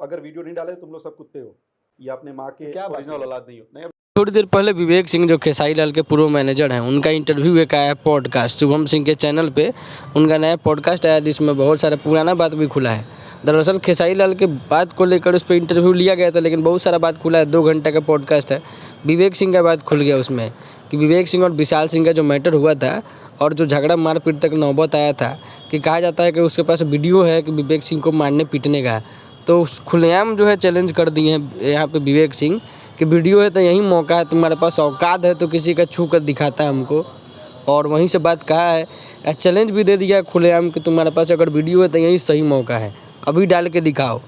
अगर वीडियो नहीं डाले तुम लोग सब कुत्ते हो, ये अपने माँ के ओरिजिनल औलाद नहीं हो। नहीं, थोड़ी देर पहले विवेक सिंह जो खेसारी लाल के पूर्व मैनेजर हैं, उनका इंटरव्यू एक आया पॉडकास्ट शुभम सिंह के चैनल पे। उनका नया पॉडकास्ट आया जिसमें बहुत सारा पुराना बात भी खुला है। दरअसल खेसारी लाल के बात को लेकर उस पर इंटरव्यू लिया गया था, लेकिन बहुत सारा बात खुला है। 2 घंटे का पॉडकास्ट है। विवेक सिंह का बात खुल गया उसमें कि विवेक सिंह और विशाल सिंह का जो मैटर हुआ था और जो झगड़ा मारपीट तक नौबत आया था, कि कहा जाता है कि उसके पास वीडियो है कि विवेक सिंह को मारने पीटने का। तो खुलेआम जो है चैलेंज कर दिए हैं यहाँ पे विवेक सिंह कि वीडियो है तो यही मौका है, तुम्हारे पास औकात है तो किसी का छू कर दिखाता है हमको। और वहीं से बात कहा है, चैलेंज भी दे दिया खुलेआम कि तुम्हारे पास अगर वीडियो है तो यही सही मौका है, अभी डाल के दिखाओ।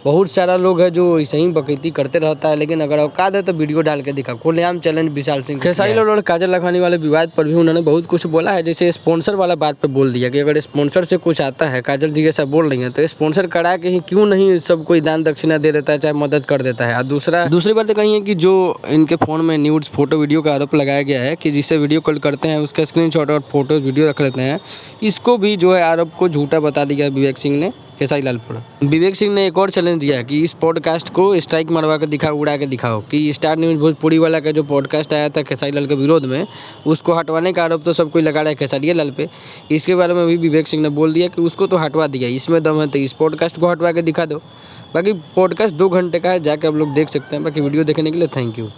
बहुत सारा लोग है जो ऐसे ही बकैती करते रहता है, लेकिन अगर औकात है तो वीडियो डाल के दिखाओ। खुलेआम चैलेंज विशाल सिंह खेसारी लाल और काजल लखवानी वाले विवाद पर भी उन्होंने बहुत कुछ बोला है। जैसे स्पॉन्सर वाला बात पे बोल दिया कि अगर स्पॉन्सर से कुछ आता है, काजल जी ऐसा बोल रही हैं, तो स्पॉन्सर करा के ही क्यों नहीं सब कोई दान दक्षिणा दे देता है, चाहे मदद कर देता है। और दूसरी बात कही है कि जो इनके फ़ोन में न्यूड्स फोटो वीडियो का आरोप लगाया गया है कि जिससे वीडियो कॉल करते हैं उसका स्क्रीनशॉट और फोटो वीडियो रख लेते हैं, इसको भी जो है आरोप को झूठा बता दिया विवेक सिंह ने खेसारी लाल पर। विवेक सिंह ने एक और चैलेंज दिया कि इस पॉडकास्ट को स्ट्राइक मरवा के दिखाओ, उड़ा के दिखाओ। कि स्टार न्यूज़ भोजपुरी वाला का जो पॉडकास्ट आया था खेसारी लाल के विरोध में, उसको हटवाने का आरोप तो सब कोई लगा रहा है खेसारी लाल पे। इसके बारे में भी विवेक सिंह ने बोल दिया कि उसको तो हटवा दिया, इसमें दम है तो इस पॉडकास्ट को हटवा के दिखा दो। बाकी पॉडकास्ट 2 घंटे का है, जाके आप लोग देख सकते हैं। बाकी वीडियो देखने के लिए थैंक यू।